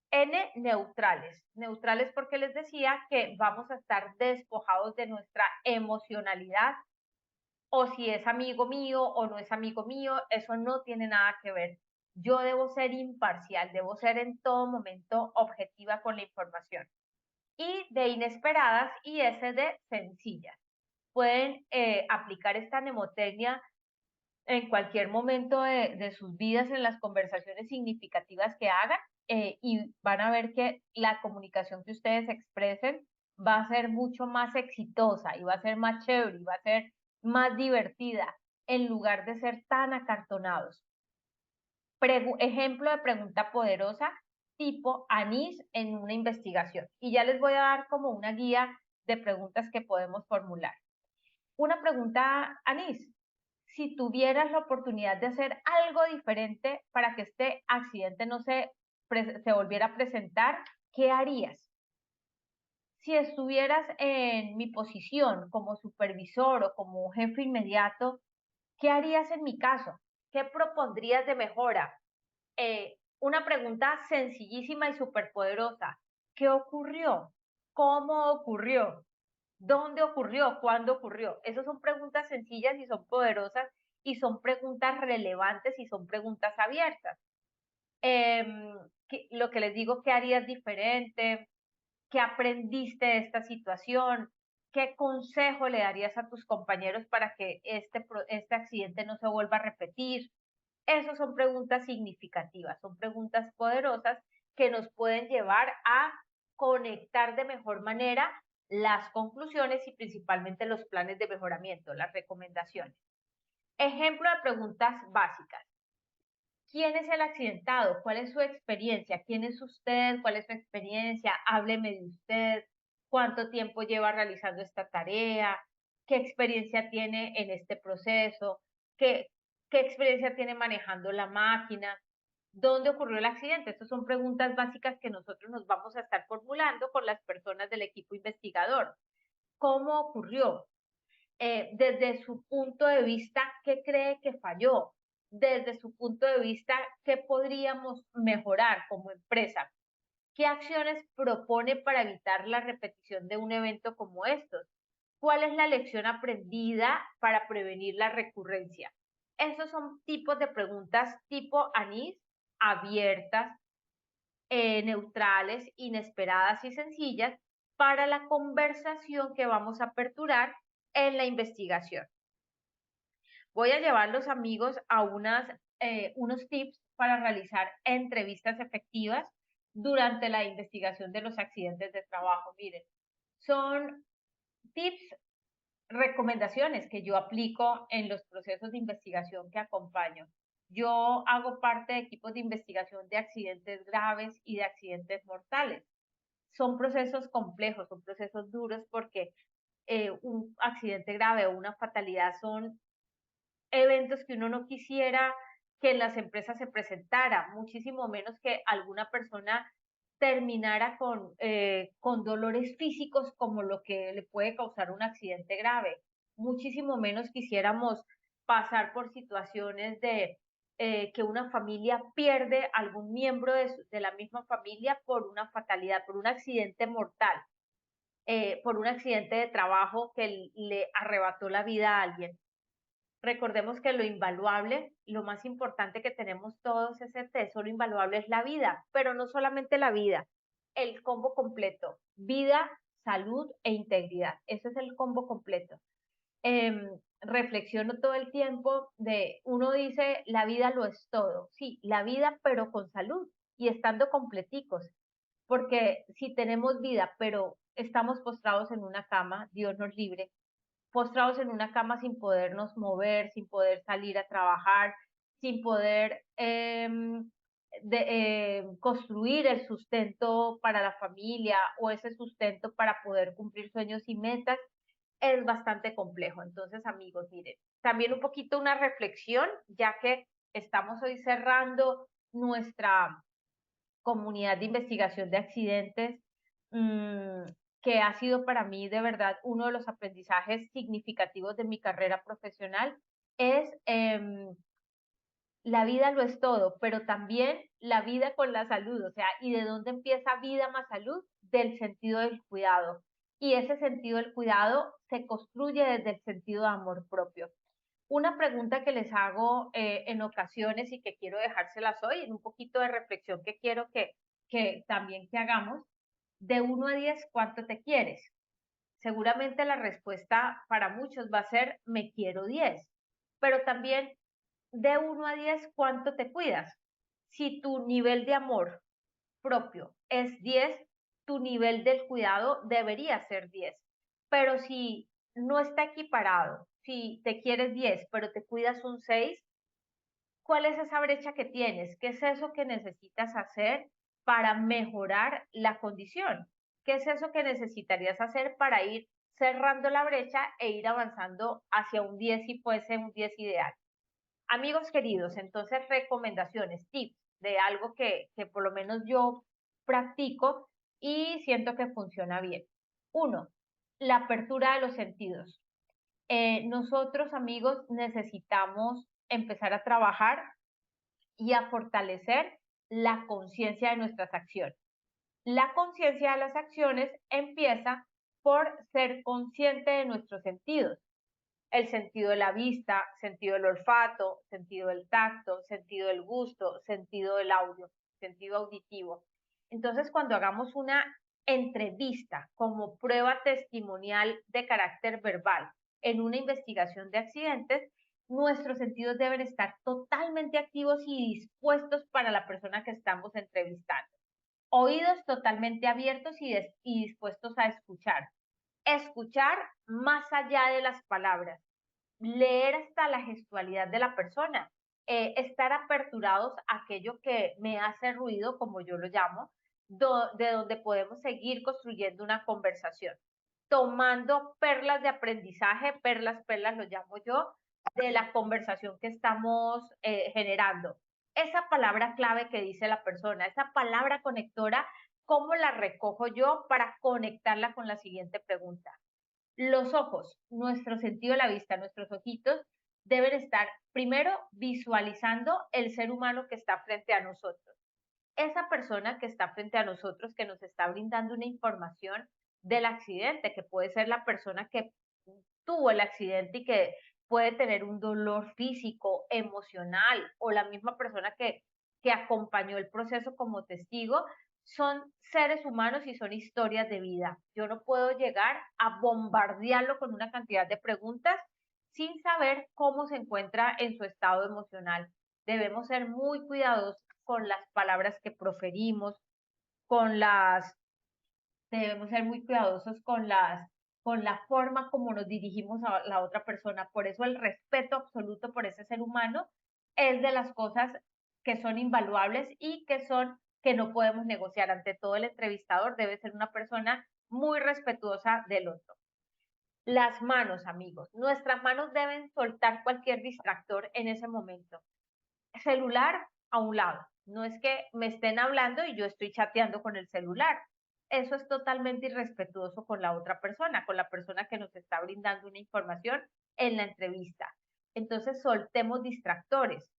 N, neutrales. Neutrales porque les decía que vamos a estar despojados de nuestra emocionalidad, o si es amigo mío o no es amigo mío, eso no tiene nada que ver. Yo debo ser imparcial, debo ser en todo momento objetiva con la información. Y de inesperadas y S de sencillas. Pueden aplicar esta mnemotecnia en cualquier momento de sus vidas, en las conversaciones significativas que hagan, y van a ver que la comunicación que ustedes expresen va a ser mucho más exitosa y va a ser más chévere y va a ser más divertida en lugar de ser tan acartonados. Ejemplo de pregunta poderosa tipo anís en una investigación. Y ya les voy a dar como una guía de preguntas que podemos formular. Una pregunta anís: si tuvieras la oportunidad de hacer algo diferente para que este accidente no se volviera a presentar, ¿qué harías? Si estuvieras en mi posición como supervisor o como jefe inmediato, ¿qué harías en mi caso? ¿Qué propondrías de mejora? Una pregunta sencillísima y superpoderosa. ¿Qué ocurrió? ¿Cómo ocurrió? ¿Dónde ocurrió? ¿Cuándo ocurrió? Esas son preguntas sencillas y son poderosas y son preguntas relevantes y son preguntas abiertas. Lo que les digo, ¿qué harías diferente? ¿Qué aprendiste de esta situación? ¿Qué consejo le darías a tus compañeros para que este accidente no se vuelva a repetir? Esas son preguntas significativas, son preguntas poderosas que nos pueden llevar a conectar de mejor manera las conclusiones y principalmente los planes de mejoramiento, las recomendaciones. Ejemplo de preguntas básicas. ¿Quién es el accidentado? ¿Cuál es su experiencia? ¿Quién es usted? ¿Cuál es su experiencia? Hábleme de usted. ¿Cuánto tiempo lleva realizando esta tarea? ¿Qué experiencia tiene en este proceso? ¿Qué experiencia tiene manejando la máquina? ¿Dónde ocurrió el accidente? Estas son preguntas básicas que nosotros nos vamos a estar formulando con las personas del equipo investigador. ¿Cómo ocurrió? Desde su punto de vista, ¿qué cree que falló? Desde su punto de vista, ¿qué podríamos mejorar como empresa? ¿Qué acciones propone para evitar la repetición de un evento como estos? ¿Cuál es la lección aprendida para prevenir la recurrencia? Esos son tipos de preguntas tipo anís, abiertas, neutrales, inesperadas y sencillas para la conversación que vamos a aperturar en la investigación. Voy a llevar los amigos a unos tips para realizar entrevistas efectivas durante la investigación de los accidentes de trabajo. Miren, son tips, recomendaciones que yo aplico en los procesos de investigación que acompaño. Yo hago parte de equipos de investigación de accidentes graves y de accidentes mortales. Son procesos complejos, son procesos duros porque un accidente grave o una fatalidad son eventos que uno no quisiera que en las empresas se presentara, muchísimo menos que alguna persona terminara con dolores físicos como lo que le puede causar un accidente grave. Muchísimo menos quisiéramos pasar por situaciones de que una familia pierde algún miembro de la misma familia por una fatalidad, por un accidente mortal, por un accidente de trabajo que le arrebató la vida a alguien. Recordemos que lo invaluable, lo más importante que tenemos todos, ese tesoro invaluable es la vida, pero no solamente la vida, el combo completo, vida, salud e integridad. Ese es el combo completo. reflexiono todo el tiempo de, uno dice, la vida lo es todo. Sí, la vida, pero con salud y estando completicos. Porque si tenemos vida, pero estamos postrados en una cama, Dios nos libre, postrados en una cama sin podernos mover, sin poder salir a trabajar, sin poder construir el sustento para la familia o ese sustento para poder cumplir sueños y metas, es bastante complejo. Entonces, amigos, miren, también un poquito una reflexión, ya que estamos hoy cerrando nuestra comunidad de investigación de accidentes, mm, que ha sido para mí de verdad uno de los aprendizajes significativos de mi carrera profesional, es la vida lo es todo, pero también la vida con la salud, o sea, ¿y de dónde empieza vida más salud? Del sentido del cuidado. Y ese sentido del cuidado se construye desde el sentido de amor propio. Una pregunta que les hago en ocasiones y que quiero dejárselas hoy, en un poquito de reflexión que quiero que también que hagamos, de 1 a 10, ¿cuánto te quieres? Seguramente la respuesta para muchos va a ser me quiero 10, pero también de 1 a 10, ¿cuánto te cuidas? Si tu nivel de amor propio es 10, tu nivel del cuidado debería ser 10. Pero si no está equiparado, si te quieres 10, pero te cuidas un 6, ¿cuál es esa brecha que tienes? ¿Qué es eso que necesitas hacer para mejorar la condición? ¿Qué es eso que necesitarías hacer para ir cerrando la brecha e ir avanzando hacia un 10 si fuese un 10 ideal? Amigos queridos, entonces recomendaciones, tips de algo que por lo menos yo practico y siento que funciona bien. Uno, la apertura de los sentidos. Nosotros, amigos, necesitamos empezar a trabajar y a fortalecer la conciencia de nuestras acciones. La conciencia de las acciones empieza por ser consciente de nuestros sentidos. El sentido de la vista, sentido del olfato, sentido del tacto, sentido del gusto, sentido del audio, sentido auditivo. Entonces, cuando hagamos una entrevista como prueba testimonial de carácter verbal en una investigación de accidentes, nuestros sentidos deben estar totalmente activos y dispuestos para la persona que estamos entrevistando. Oídos totalmente abiertos y dispuestos a escuchar. Escuchar más allá de las palabras, leer hasta la gestualidad de la persona, estar aperturados a aquello que me hace ruido, como yo lo llamo, de donde podemos seguir construyendo una conversación, tomando perlas de aprendizaje, perlas lo llamo yo, de la conversación que estamos generando. Esa palabra clave que dice la persona, esa palabra conectora, ¿cómo la recojo yo para conectarla con la siguiente pregunta? Los ojos, nuestro sentido de la vista, nuestros ojitos, deben estar primero visualizando el ser humano que está frente a nosotros. Esa persona que está frente a nosotros, que nos está brindando una información del accidente, que puede ser la persona que tuvo el accidente y que puede tener un dolor físico, emocional, o la misma persona que acompañó el proceso como testigo, son seres humanos y son historias de vida. Yo no puedo llegar a bombardearlo con una cantidad de preguntas sin saber cómo se encuentra en su estado emocional. Debemos ser muy cuidadosos con las palabras que proferimos, con las debemos ser muy cuidadosos con la forma como nos dirigimos a la otra persona. Por eso el respeto absoluto por ese ser humano es de las cosas que son invaluables y que no podemos negociar. Ante todo, el entrevistador debe ser una persona muy respetuosa del otro. Las manos, amigos. Nuestras manos deben soltar cualquier distractor en ese momento. Celular a un lado. No es que me estén hablando y yo estoy chateando con el celular. Eso es totalmente irrespetuoso con la otra persona, con la persona que nos está brindando una información en la entrevista. Entonces, soltemos distractores.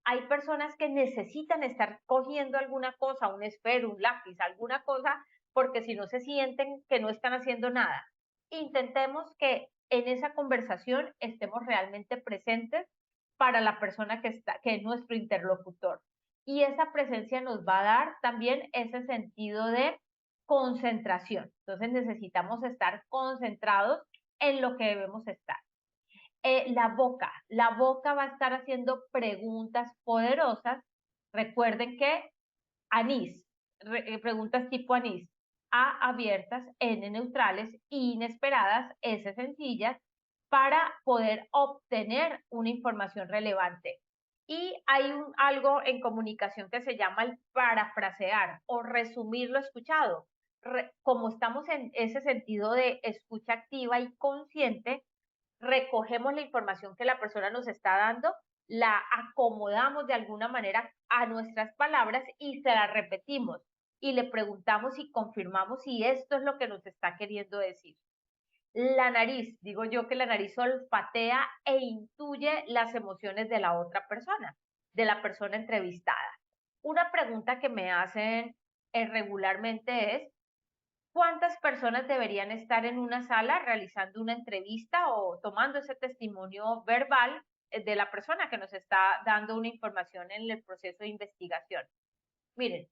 Hay personas que necesitan estar cogiendo alguna cosa, un esfero, un lápiz, alguna cosa, porque si no se sienten que no están haciendo nada. Intentemos que en esa conversación estemos realmente presentes para la persona que es nuestro interlocutor. Y esa presencia nos va a dar también ese sentido de concentración. Entonces necesitamos estar concentrados en lo que debemos estar. La boca va a estar haciendo preguntas poderosas. Recuerden que anís, preguntas tipo anís, A abiertas, N neutrales, inesperadas, S sencillas, para poder obtener una información relevante. Y hay algo en comunicación que se llama el parafrasear o resumir lo escuchado. Como estamos en ese sentido de escucha activa y consciente, recogemos la información que la persona nos está dando, la acomodamos de alguna manera a nuestras palabras y se la repetimos y le preguntamos y confirmamos si esto es lo que nos está queriendo decir. La nariz, digo yo que la nariz olfatea e intuye las emociones de la otra persona, de la persona entrevistada. Una pregunta que me hacen regularmente es, ¿cuántas personas deberían estar en una sala realizando una entrevista o tomando ese testimonio verbal de la persona que nos está dando una información en el proceso de investigación? Miren,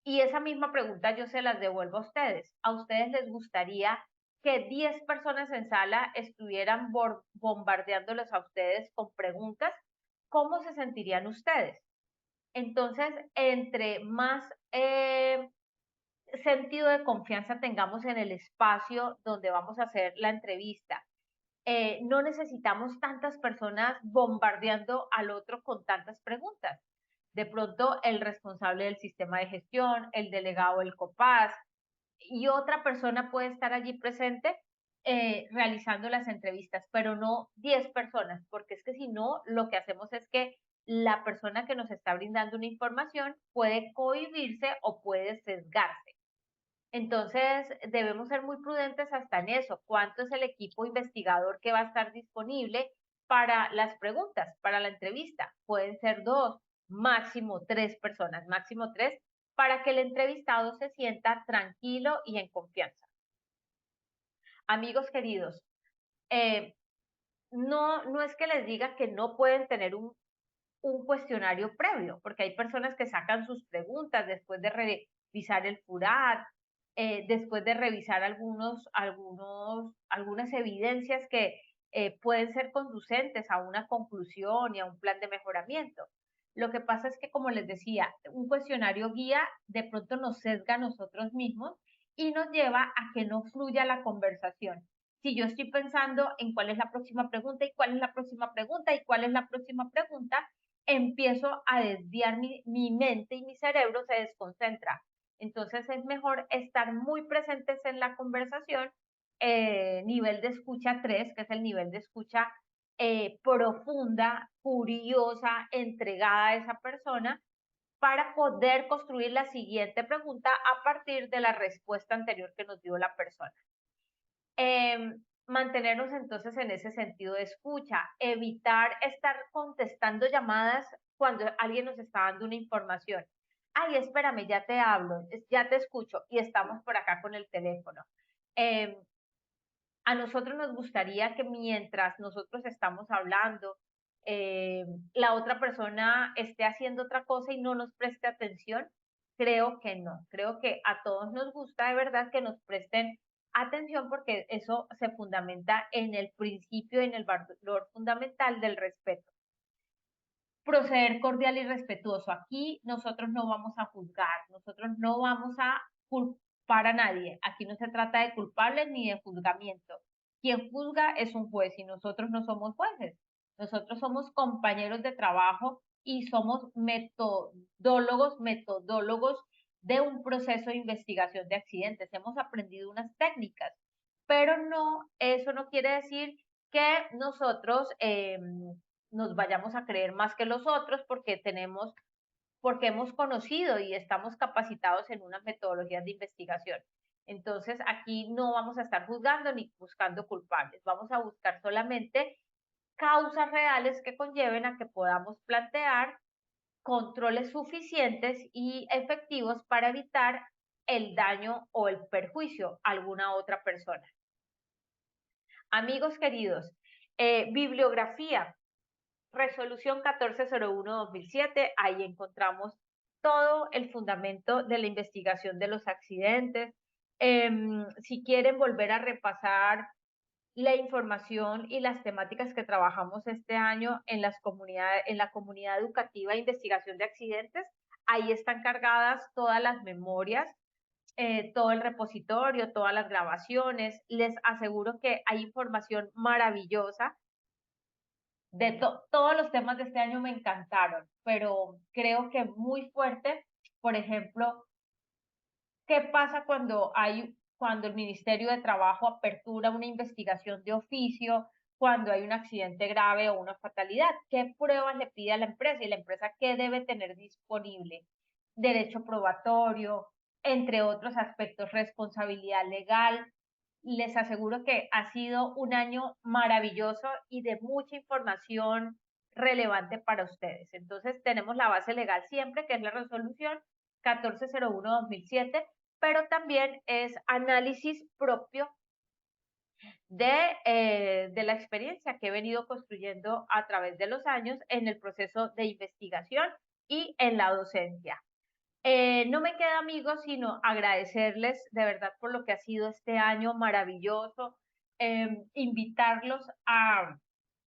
y esa misma pregunta yo se las devuelvo a ustedes. ¿A ustedes les gustaría que 10 personas en sala estuvieran bombardeándolos a ustedes con preguntas? ¿Cómo se sentirían ustedes? Entonces, entre más sentido de confianza tengamos en el espacio donde vamos a hacer la entrevista. No necesitamos tantas personas bombardeando al otro con tantas preguntas. De pronto, el responsable del sistema de gestión, el delegado del COPAS y otra persona puede estar allí presente realizando las entrevistas, pero no 10 personas, porque es que si no, lo que hacemos es que la persona que nos está brindando una información puede cohibirse o puede sesgarse. Entonces, debemos ser muy prudentes hasta en eso. ¿Cuánto es el equipo investigador que va a estar disponible para las preguntas, para la entrevista? Pueden ser 2, máximo 3 personas, máximo 3, para que el entrevistado se sienta tranquilo y en confianza. Amigos queridos, no es que les diga que no pueden tener un cuestionario previo, porque hay personas que sacan sus preguntas después de revisar el FURAT, después de revisar algunas evidencias que pueden ser conducentes a una conclusión y a un plan de mejoramiento. Lo que pasa es que, como les decía, un cuestionario guía de pronto nos sesga a nosotros mismos y nos lleva a que no fluya la conversación. Si yo estoy pensando en cuál es la próxima pregunta y cuál es la próxima pregunta y cuál es la próxima pregunta, empiezo a desviar mi mente y mi cerebro se desconcentra. Entonces es mejor estar muy presentes en la conversación, nivel de escucha 3, que es el nivel de escucha profunda, curiosa, entregada a esa persona, para poder construir la siguiente pregunta a partir de la respuesta anterior que nos dio la persona. Mantenernos entonces en ese sentido de escucha, evitar estar contestando llamadas cuando alguien nos está dando una información. Ay, espérame, ya te hablo, ya te escucho y estamos por acá con el teléfono. Eh, a nosotros nos gustaría que mientras nosotros estamos hablando, eh, la otra persona esté haciendo otra cosa y no nos preste atención. Creo que no. Creo que a todos nos gusta de verdad que nos presten atención porque eso se fundamenta en el principio, en el valor fundamental del respeto. Proceder cordial y respetuoso. Aquí nosotros no vamos a juzgar, nosotros no vamos a culpar a nadie. Aquí no se trata de culpables ni de juzgamiento. Quien juzga es un juez y nosotros no somos jueces. Nosotros somos compañeros de trabajo y somos metodólogos de un proceso de investigación de accidentes. Hemos aprendido unas técnicas, pero no, eso no quiere decir que nosotros nos vayamos a creer más que los otros porque hemos conocido y estamos capacitados en unas metodologías de investigación. Entonces, aquí no vamos a estar juzgando ni buscando culpables, vamos a buscar solamente causas reales que conlleven a que podamos plantear controles suficientes y efectivos para evitar el daño o el perjuicio a alguna otra persona. Amigos queridos, bibliografía. Resolución 1401-2007, ahí encontramos todo el fundamento de la investigación de los accidentes. Si quieren volver a repasar la información y las temáticas que trabajamos este año en la comunidad educativa de investigación de accidentes. Ahí están cargadas todas las memorias, todo el repositorio, todas las grabaciones. Les aseguro que hay información maravillosa. Todos los temas de este año me encantaron, pero creo que muy fuerte, por ejemplo, ¿qué pasa cuando el Ministerio de Trabajo apertura una investigación de oficio, cuando hay un accidente grave o una fatalidad? ¿Qué pruebas le pide a la empresa y la empresa qué debe tener disponible? Derecho probatorio, entre otros aspectos, responsabilidad legal. Les aseguro que ha sido un año maravilloso y de mucha información relevante para ustedes. Entonces, tenemos la base legal siempre, que es la resolución 1401/2007, pero también es análisis propio de la experiencia que he venido construyendo a través de los años en el proceso de investigación y en la docencia. No me queda, amigos, sino agradecerles de verdad por lo que ha sido este año maravilloso, invitarlos a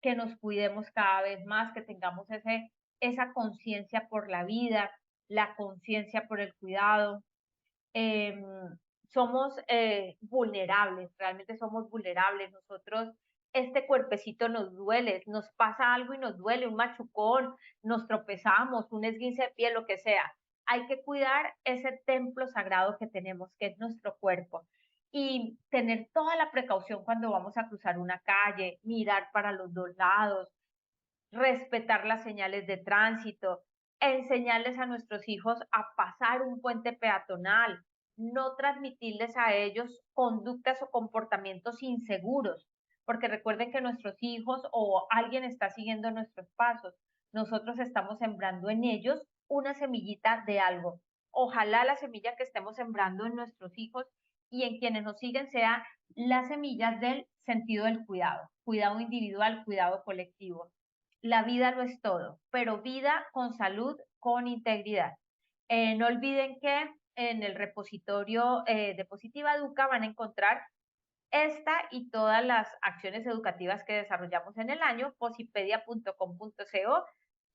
que nos cuidemos cada vez más, que tengamos esa conciencia por la vida, la conciencia por el cuidado. Em, Somos vulnerables, realmente somos vulnerables. Nosotros, este cuerpecito nos duele, nos pasa algo y nos duele, un machucón, nos tropezamos, un esguince de piel, lo que sea. Hay que cuidar ese templo sagrado que tenemos, que es nuestro cuerpo, y tener toda la precaución cuando vamos a cruzar una calle, mirar para los dos lados, respetar las señales de tránsito, enseñarles a nuestros hijos a pasar un puente peatonal, no transmitirles a ellos conductas o comportamientos inseguros, porque recuerden que nuestros hijos o alguien está siguiendo nuestros pasos. Nosotros estamos sembrando en ellos una semillita de algo. Ojalá la semilla que estemos sembrando en nuestros hijos y en quienes nos siguen sea las semillas del sentido del cuidado, cuidado individual, cuidado colectivo. La vida lo es todo, pero vida con salud, con integridad. No olviden que en el repositorio de Positiva Educa van a encontrar esta y todas las acciones educativas que desarrollamos en el año, posipedia.com.co,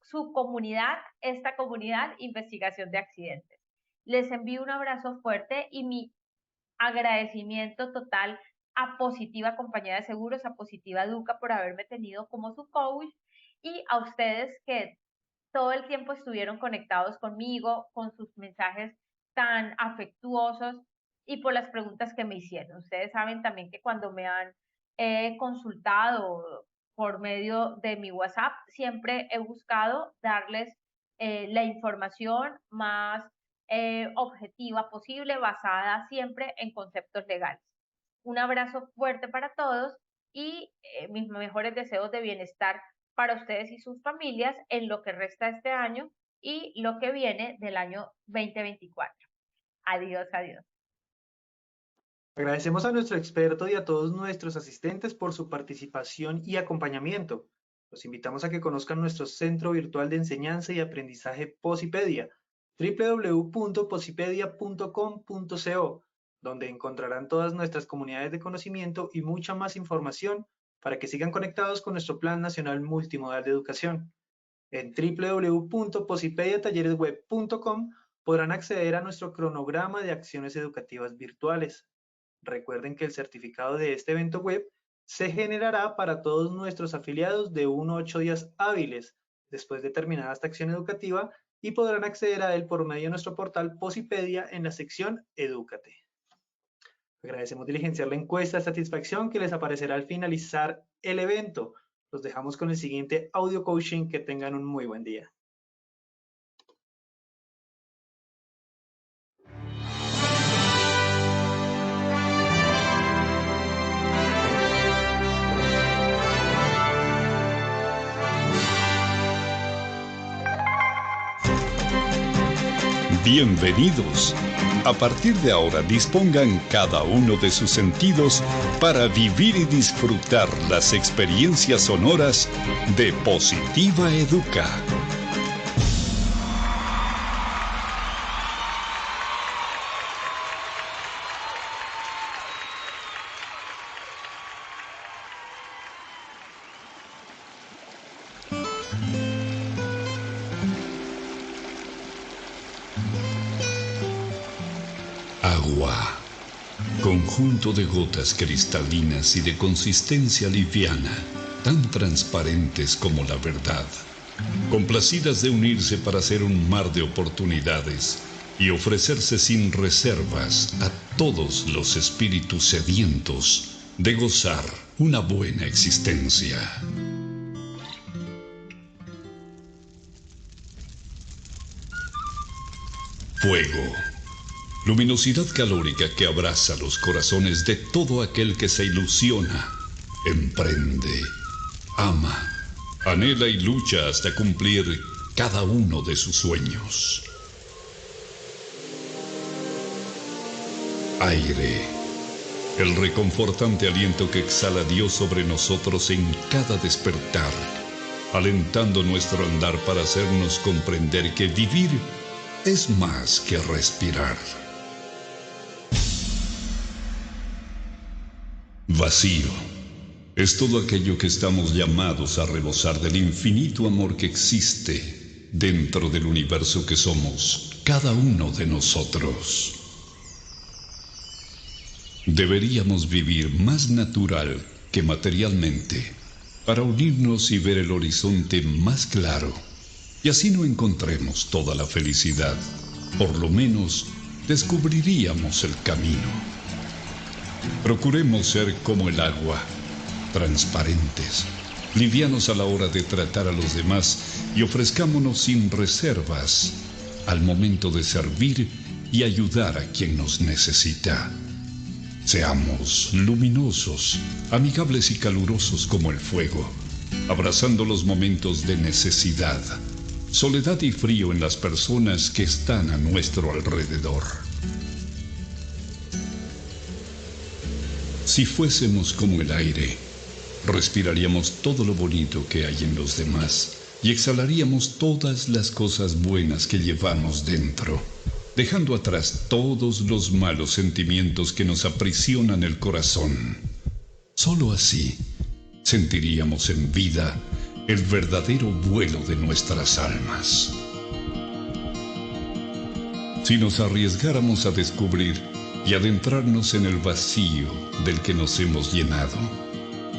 su comunidad, esta comunidad, investigación de accidentes. Les envío un abrazo fuerte y mi agradecimiento total a Positiva Compañía de Seguros, a Positiva Educa por haberme tenido como su coach y a ustedes que todo el tiempo estuvieron conectados conmigo, con sus mensajes tan afectuosos y por las preguntas que me hicieron. Ustedes saben también que cuando me han consultado por medio de mi WhatsApp, siempre he buscado darles la información más objetiva posible, basada siempre en conceptos legales. Un abrazo fuerte para todos y mis mejores deseos de bienestar para ustedes y sus familias en lo que resta este año y lo que viene del año 2024. Adiós, adiós. Agradecemos a nuestro experto y a todos nuestros asistentes por su participación y acompañamiento. Los invitamos a que conozcan nuestro centro virtual de enseñanza y aprendizaje Posipedia, www.posipedia.com.co, donde encontrarán todas nuestras comunidades de conocimiento y mucha más información para que sigan conectados con nuestro Plan Nacional Multimodal de Educación. En www.posipediatalleresweb.com podrán acceder a nuestro cronograma de acciones educativas virtuales. Recuerden que el certificado de este evento web se generará para todos nuestros afiliados de 1 a 8 días hábiles después de terminada esta acción educativa y podrán acceder a él por medio de nuestro portal Posipedia en la sección Edúcate. Agradecemos diligenciar la encuesta de satisfacción que les aparecerá al finalizar el evento. Los dejamos con el siguiente audio coaching. Que tengan un muy buen día. Bienvenidos. A partir de ahora dispongan cada uno de sus sentidos para vivir y disfrutar las experiencias sonoras de Positiva Educa. Agua. Conjunto de gotas cristalinas y de consistencia liviana, tan transparentes como la verdad, complacidas de unirse para hacer un mar de oportunidades y ofrecerse sin reservas a todos los espíritus sedientos de gozar una buena existencia. Fuego. Luminosidad calórica que abraza los corazones de todo aquel que se ilusiona, emprende, ama, anhela y lucha hasta cumplir cada uno de sus sueños. Aire. El reconfortante aliento que exhala Dios sobre nosotros en cada despertar, alentando nuestro andar para hacernos comprender que vivir es más que respirar. Vacío. Es todo aquello que estamos llamados a rebosar del infinito amor que existe dentro del universo que somos cada uno de nosotros. Deberíamos vivir más natural que materialmente para unirnos y ver el horizonte más claro, y así no encontremos toda la felicidad. Por lo menos descubriríamos el camino. Procuremos ser como el agua, transparentes, livianos a la hora de tratar a los demás y ofrezcámonos sin reservas al momento de servir y ayudar a quien nos necesita. Seamos luminosos, amigables y calurosos como el fuego, abrazando los momentos de necesidad, soledad y frío en las personas que están a nuestro alrededor. Si fuésemos como el aire, respiraríamos todo lo bonito que hay en los demás y exhalaríamos todas las cosas buenas que llevamos dentro, dejando atrás todos los malos sentimientos que nos aprisionan el corazón. Solo así sentiríamos en vida el verdadero vuelo de nuestras almas. Si nos arriesgáramos a descubrir y adentrarnos en el vacío del que nos hemos llenado,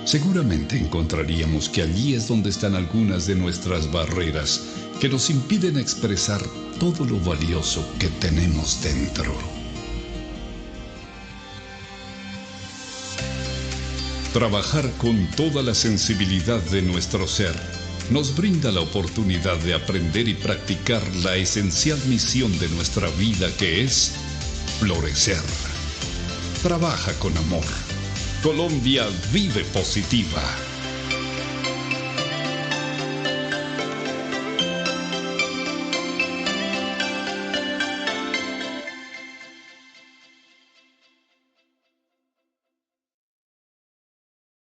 seguramente encontraríamos que allí es donde están algunas de nuestras barreras que nos impiden expresar todo lo valioso que tenemos dentro. Trabajar con toda la sensibilidad de nuestro ser nos brinda la oportunidad de aprender y practicar la esencial misión de nuestra vida, que es florecer. Trabaja con amor. Colombia vive positiva.